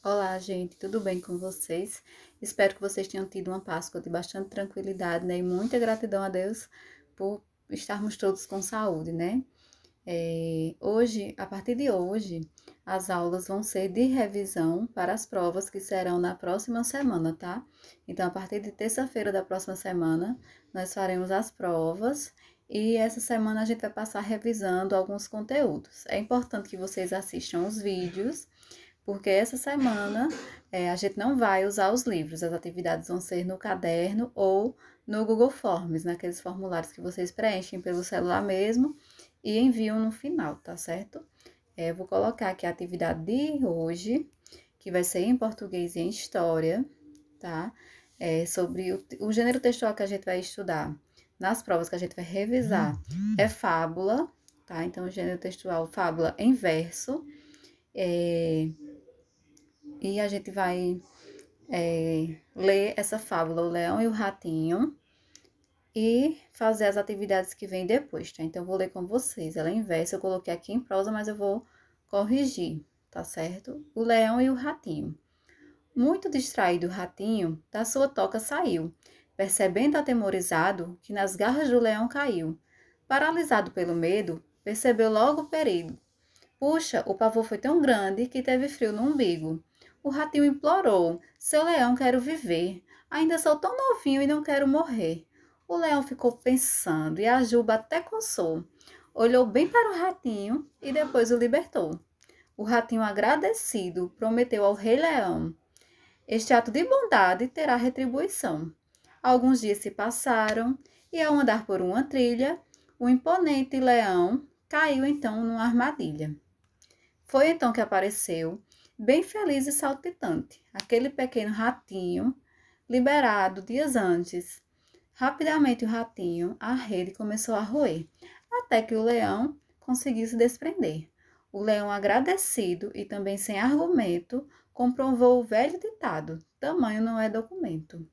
Olá, gente, tudo bem com vocês? Espero que vocês tenham tido uma Páscoa de bastante tranquilidade, né? E muita gratidão a Deus por estarmos todos com saúde, né? Hoje, a partir de hoje, as aulas vão ser de revisão para as provas que serão na próxima semana, tá? Então, a partir de terça-feira da próxima semana, nós faremos as provas e essa semana a gente vai passar revisando alguns conteúdos. É importante que vocês assistam os vídeos porque essa semana a gente não vai usar os livros, as atividades vão ser no caderno ou no Google Forms, naqueles formulários que vocês preenchem pelo celular mesmo e enviam no final, tá certo? Eu vou colocar aqui a atividade de hoje, que vai ser em português e em história, tá? Sobre o gênero textual que a gente vai estudar nas provas que a gente vai revisar é fábula, tá? Então, o gênero textual, fábula em verso. E a gente vai ler essa fábula, O Leão e o Ratinho, e fazer as atividades que vêm depois, tá? Então, eu vou ler com vocês. Ela é inversa, eu coloquei aqui em prosa, mas eu vou corrigir, tá certo? O Leão e o Ratinho. Muito distraído, o ratinho da sua toca saiu, percebendo atemorizado que nas garras do leão caiu. Paralisado pelo medo, percebeu logo o perigo. Puxa, o pavor foi tão grande que teve frio no umbigo. O ratinho implorou: Seu leão, quero viver. Ainda sou tão novinho e não quero morrer. O leão ficou pensando e a juba até coçou. Olhou bem para o ratinho e depois o libertou. O ratinho, agradecido, prometeu ao rei leão: Este ato de bondade terá retribuição. Alguns dias se passaram e, ao andar por uma trilha, o imponente leão caiu então numa armadilha. Foi então que apareceu, bem feliz e saltitante, aquele pequeno ratinho, liberado dias antes. Rapidamente o ratinho, a rede começou a roer, até que o leão conseguiu se desprender. O leão, agradecido e também sem argumento, comprovou o velho ditado: tamanho não é documento.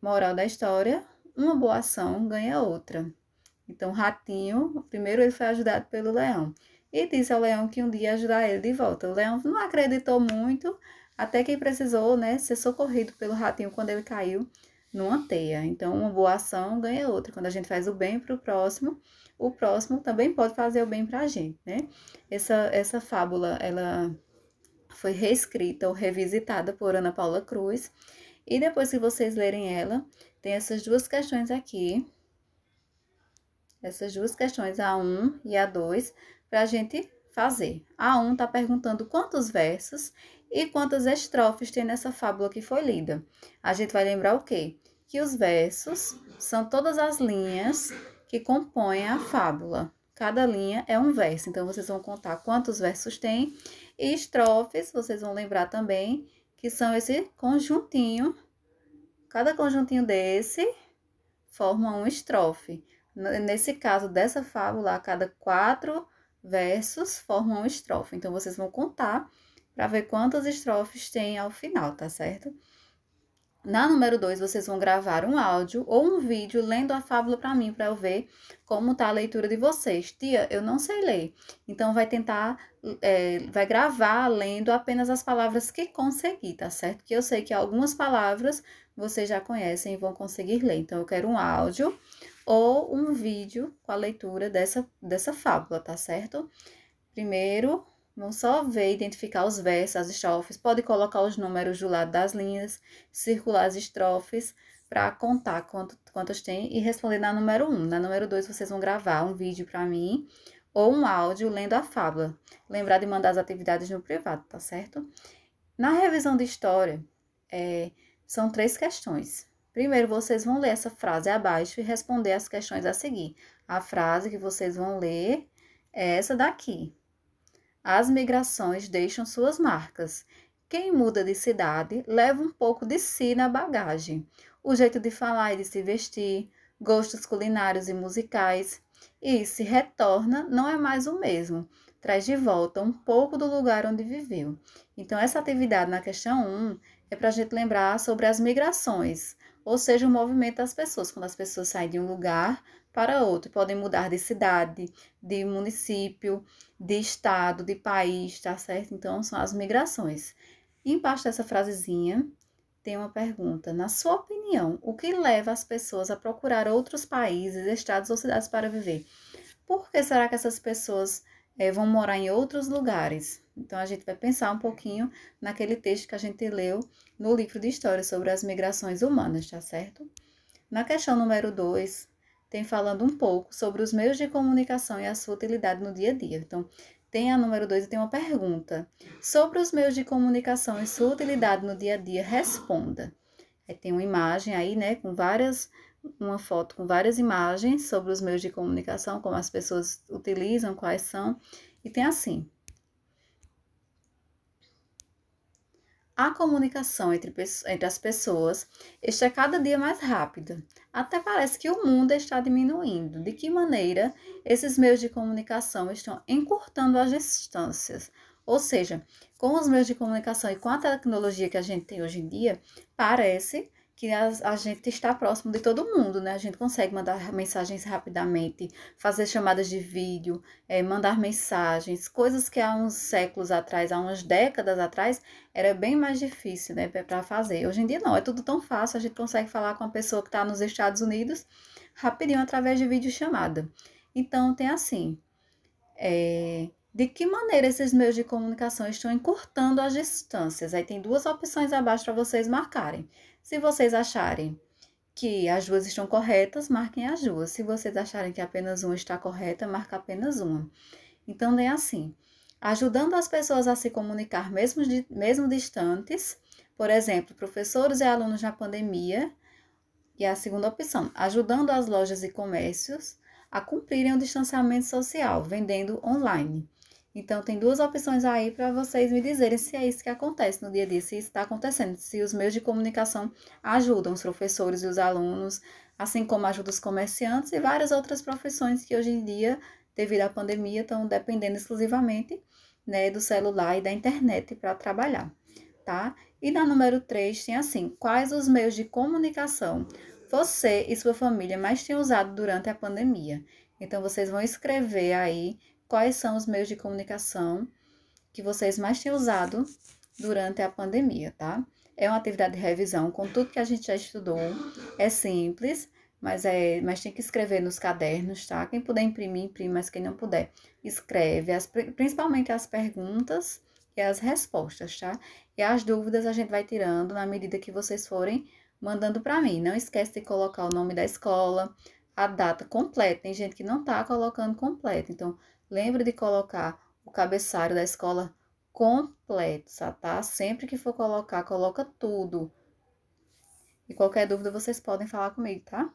Moral da história: uma boa ação ganha outra. Então, o ratinho, primeiro ele foi ajudado pelo leão e disse ao leão que um dia ia ajudar ele de volta. O leão não acreditou muito, até que precisou, né, ser socorrido pelo ratinho quando ele caiu numa teia. Então, uma boa ação ganha outra. Quando a gente faz o bem para o próximo também pode fazer o bem para a gente, né? Essa fábula, ela foi reescrita ou revisitada por Ana Paula Cruz. E depois que vocês lerem ela, tem essas duas questões aqui. Essas duas questões, A1 e A2, para a gente fazer. A1 está perguntando quantos versos e quantas estrofes tem nessa fábula que foi lida. A gente vai lembrar o quê? Que os versos são todas as linhas que compõem a fábula. Cada linha é um verso, então vocês vão contar quantos versos tem. E estrofes, vocês vão lembrar também que são esse conjuntinho. Cada conjuntinho desse forma uma estrofe. Nesse caso dessa fábula, a cada 4 versos formam uma estrofe. Então, vocês vão contar para ver quantas estrofes tem ao final, tá certo? Na número 2, vocês vão gravar um áudio ou um vídeo lendo a fábula para mim, para eu ver como tá a leitura de vocês. Tia, eu não sei ler. Então, vai gravar lendo apenas as palavras que conseguir, tá certo? Que eu sei que algumas palavras vocês já conhecem e vão conseguir ler. Então, eu quero um áudio ou um vídeo com a leitura dessa fábula, tá certo? Primeiro, vamos só ver, identificar os versos, as estrofes, pode colocar os números do lado das linhas, circular as estrofes para contar quantas tem e responder na número 1. Na número 2, vocês vão gravar um vídeo para mim ou um áudio lendo a fábula. Lembrar de mandar as atividades no privado, tá certo? Na revisão de história, são 3 questões. Primeiro, vocês vão ler essa frase abaixo e responder as questões a seguir. A frase que vocês vão ler é essa daqui. As migrações deixam suas marcas. Quem muda de cidade leva um pouco de si na bagagem. O jeito de falar e de se vestir, gostos culinários e musicais. E se retorna, não é mais o mesmo. Traz de volta um pouco do lugar onde viveu. Então, essa atividade na questão 1 é para a gente lembrar sobre as migrações, ou seja, o movimento das pessoas, quando as pessoas saem de um lugar para outro, podem mudar de cidade, de município, de estado, de país, tá certo? Então, são as migrações. E embaixo dessa frasezinha tem uma pergunta. Na sua opinião, o que leva as pessoas a procurar outros países, estados ou cidades para viver? Por que será que essas pessoas vão morar em outros lugares? Então, a gente vai pensar um pouquinho naquele texto que a gente leu no livro de história sobre as migrações humanas, tá certo? Na questão número 2, tem falando um pouco sobre os meios de comunicação e a sua utilidade no dia a dia. Então, tem a número 2 e tem uma pergunta. Sobre os meios de comunicação e sua utilidade no dia a dia, responda. Aí tem uma imagem aí, né, uma foto com várias imagens sobre os meios de comunicação, como as pessoas utilizam, quais são, e tem assim: a comunicação entre as pessoas está cada dia mais rápida. Até parece que o mundo está diminuindo. De que maneira esses meios de comunicação estão encurtando as distâncias? Ou seja, com os meios de comunicação e com a tecnologia que a gente tem hoje em dia, parece que a gente está próximo de todo mundo, né? A gente consegue mandar mensagens rapidamente, fazer chamadas de vídeo, mandar mensagens, coisas que há uns séculos atrás, há umas décadas atrás, era bem mais difícil, né, para fazer. Hoje em dia não, é tudo tão fácil, a gente consegue falar com a pessoa que está nos Estados Unidos rapidinho através de videochamada. Então, tem assim, de que maneira esses meios de comunicação estão encurtando as distâncias? Aí tem duas opções abaixo para vocês marcarem. Se vocês acharem que as duas estão corretas, marquem as duas. Se vocês acharem que apenas uma está correta, marca apenas uma. Então, é assim, ajudando as pessoas a se comunicar mesmo distantes, por exemplo, professores e alunos na pandemia, e a segunda opção, ajudando as lojas e comércios a cumprirem o distanciamento social, vendendo online. Então, tem duas opções aí para vocês me dizerem se é isso que acontece no dia a dia, se isso está acontecendo, se os meios de comunicação ajudam os professores e os alunos, assim como ajudam os comerciantes e várias outras profissões que hoje em dia, devido à pandemia, estão dependendo exclusivamente, né, do celular e da internet para trabalhar, tá? E na número 3 tem assim, quais os meios de comunicação você e sua família mais têm usado durante a pandemia? Então, vocês vão escrever aí quais são os meios de comunicação que vocês mais têm usado durante a pandemia, tá? É uma atividade de revisão com tudo que a gente já estudou. É simples, mas tem que escrever nos cadernos, tá? Quem puder imprimir, imprime, mas quem não puder, escreve, principalmente as perguntas e as respostas, tá? E as dúvidas a gente vai tirando na medida que vocês forem mandando para mim. Não esquece de colocar o nome da escola, a data completa. Tem gente que não tá colocando completa, então lembre de colocar o cabeçalho da escola completo, tá? Sempre que for colocar, coloca tudo. E qualquer dúvida vocês podem falar comigo, tá?